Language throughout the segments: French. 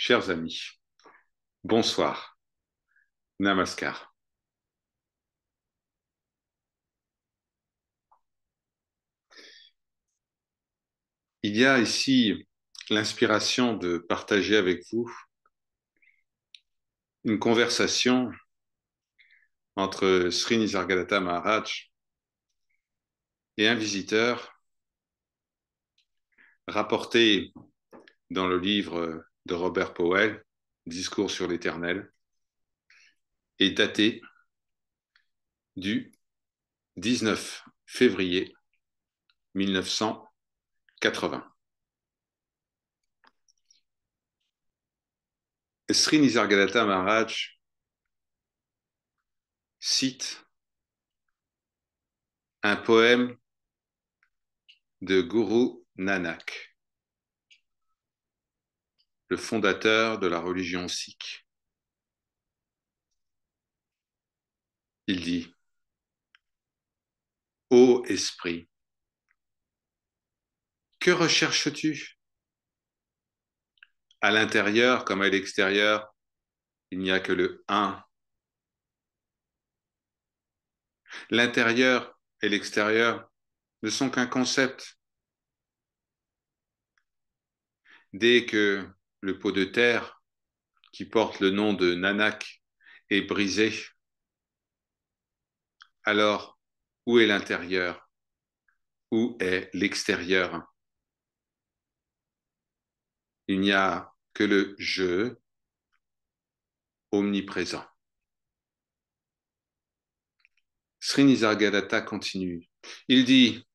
Chers amis, bonsoir, namaskar. Il y a ici l'inspiration de partager avec vous une conversation entre Sri Nisargadatta Maharaj et un visiteur rapporté dans le livre de Robert Powell, Discours sur l'Éternel, et daté du 19 février 1980. Sri Nisargadatta Maharaj cite un poème de Guru Nanak, le fondateur de la religion sikh. Il dit: Ô esprit, que recherches-tu? À l'intérieur comme à l'extérieur, il n'y a que le un. L'intérieur et l'extérieur ne sont qu'un concept. Dès que le pot de terre qui porte le nom de Nanak est brisé, alors où est l'intérieur? Où est l'extérieur? Il n'y a que le je omniprésent. Sri Nisargadatta continue. Il dit: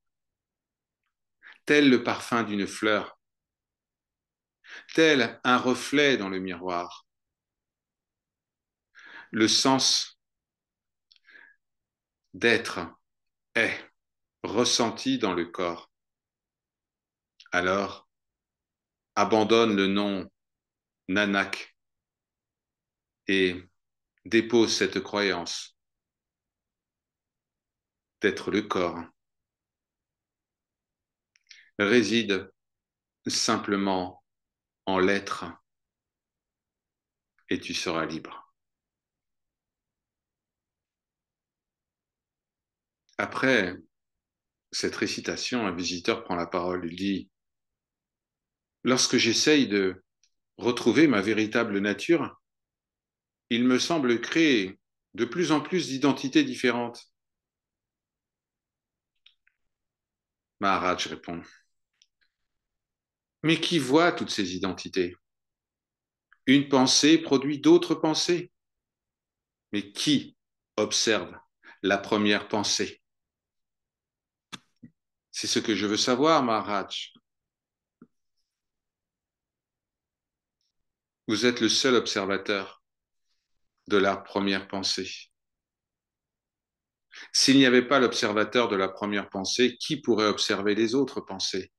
tel le parfum d'une fleur, tel un reflet dans le miroir, le sens d'être est ressenti dans le corps. Alors, abandonne le nom Nanak et dépose cette croyance d'être le corps. Réside simplement en l'être et tu seras libre. Après cette récitation, un visiteur prend la parole. Il dit: lorsque j'essaye de retrouver ma véritable nature, il me semble créer de plus en plus d'identités différentes. Maharaj répond: mais qui voit toutes ces identités? Une pensée produit d'autres pensées. Mais qui observe la première pensée? C'est ce que je veux savoir, Maharaj. Vous êtes le seul observateur de la première pensée. S'il n'y avait pas l'observateur de la première pensée, qui pourrait observer les autres pensées?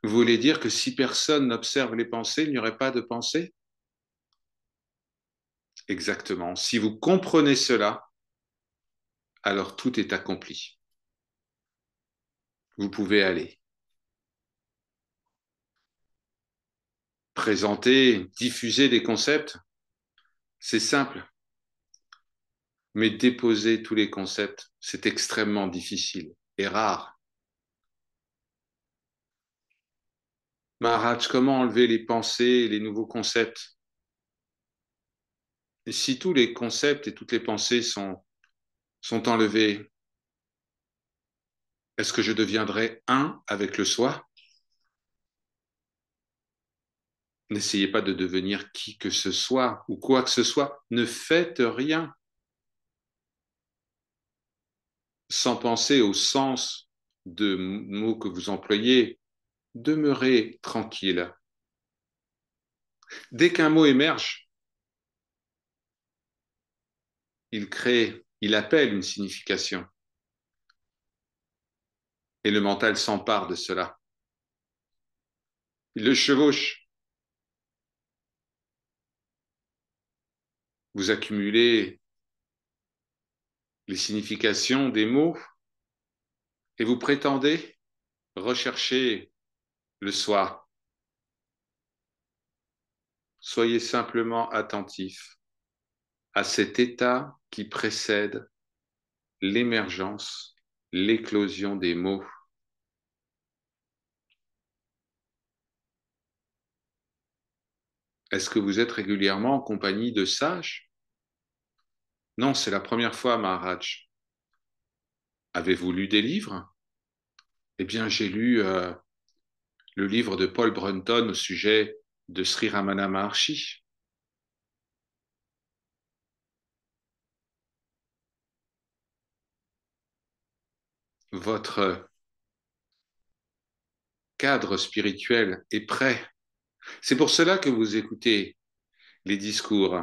Vous voulez dire que si personne n'observe les pensées, il n'y aurait pas de pensée? Exactement. Si vous comprenez cela, alors tout est accompli. Vous pouvez aller. Présenter, diffuser des concepts, c'est simple. Mais déposer tous les concepts, c'est extrêmement difficile et rare. Maharaj, comment enlever les pensées et les nouveaux concepts? Et si tous les concepts et toutes les pensées sont enlevés, est-ce que je deviendrai un avec le soi? N'essayez pas de devenir qui que ce soit ou quoi que ce soit. Ne faites rien sans penser au sens de mots que vous employez. Demeurez tranquille. Dès qu'un mot émerge, il appelle une signification. Et le mental s'empare de cela. Il le chevauche. Vous accumulez les significations des mots et vous prétendez rechercher le soi. Soyez simplement attentif à cet état qui précède l'émergence, l'éclosion des mots. Est-ce que vous êtes régulièrement en compagnie de sages? Non, c'est la première fois, Maharaj. Avez-vous lu des livres? Eh bien, j'ai lu le livre de Paul Brunton au sujet de Sri Ramana Maharshi. Votre cadre spirituel est prêt. C'est pour cela que vous écoutez les discours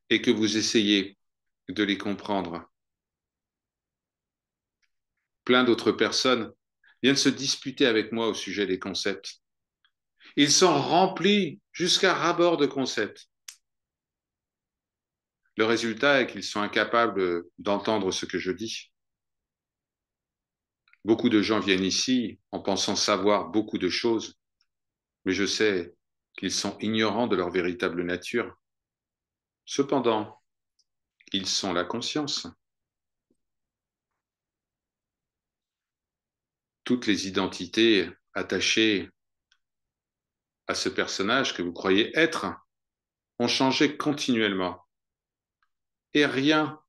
et que vous essayez de les comprendre. Plein d'autres personnes viennent se disputer avec moi au sujet des concepts. Ils sont remplis jusqu'à ras-bord de concepts. Le résultat est qu'ils sont incapables d'entendre ce que je dis. Beaucoup de gens viennent ici en pensant savoir beaucoup de choses, mais je sais qu'ils sont ignorants de leur véritable nature. Cependant, ils sont la conscience. Toutes les identités attachées à ce personnage que vous croyez être ont changé continuellement et rien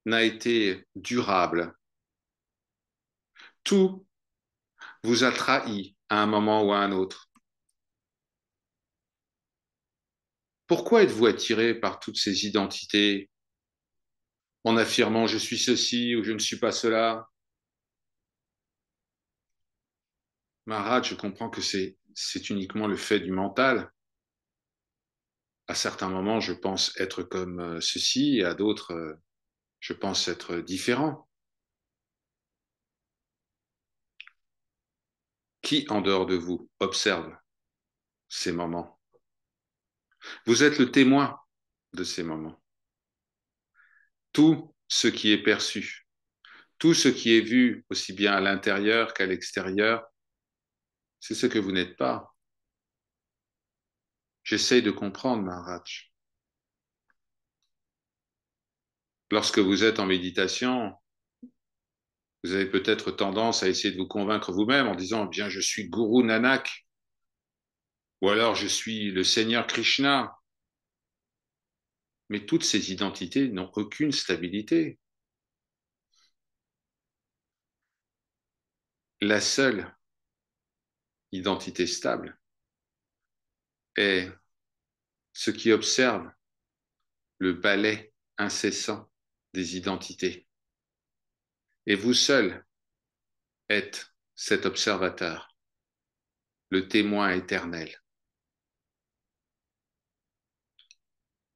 n'a été durable. Tout vous a trahi à un moment ou à un autre. Pourquoi êtes-vous attiré par toutes ces identités en affirmant je suis ceci ou je ne suis pas cela? Maharaj, je comprends que c'est uniquement le fait du mental. À certains moments, je pense être comme ceci, et à d'autres, je pense être différent. Qui, en dehors de vous, observe ces moments? Vous êtes le témoin de ces moments. Tout ce qui est perçu, tout ce qui est vu, aussi bien à l'intérieur qu'à l'extérieur, c'est ce que vous n'êtes pas. J'essaye de comprendre, Maharaj. Lorsque vous êtes en méditation, vous avez peut-être tendance à essayer de vous convaincre vous-même en disant, eh bien, je suis Guru Nanak, ou alors je suis le Seigneur Krishna. Mais toutes ces identités n'ont aucune stabilité. La seule identité stable est ce qui observe le ballet incessant des identités. Et vous seul êtes cet observateur, le témoin éternel.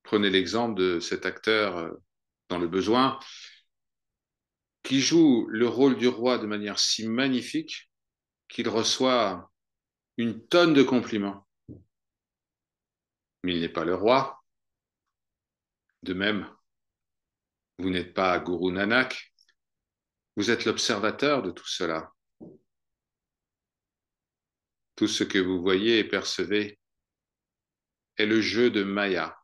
Prenez l'exemple de cet acteur dans Le Besoin qui joue le rôle du roi de manière si magnifique qu'il reçoit une tonne de compliments. Mais il n'est pas le roi. De même, vous n'êtes pas Guru Nanak, vous êtes l'observateur de tout cela. Tout ce que vous voyez et percevez est le jeu de Maya,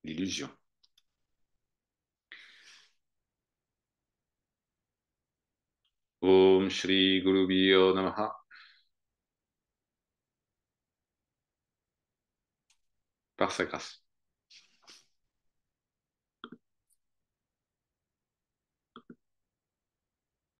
l'illusion. Om Shri Guru Bhyo Namaha. Par sa grâce.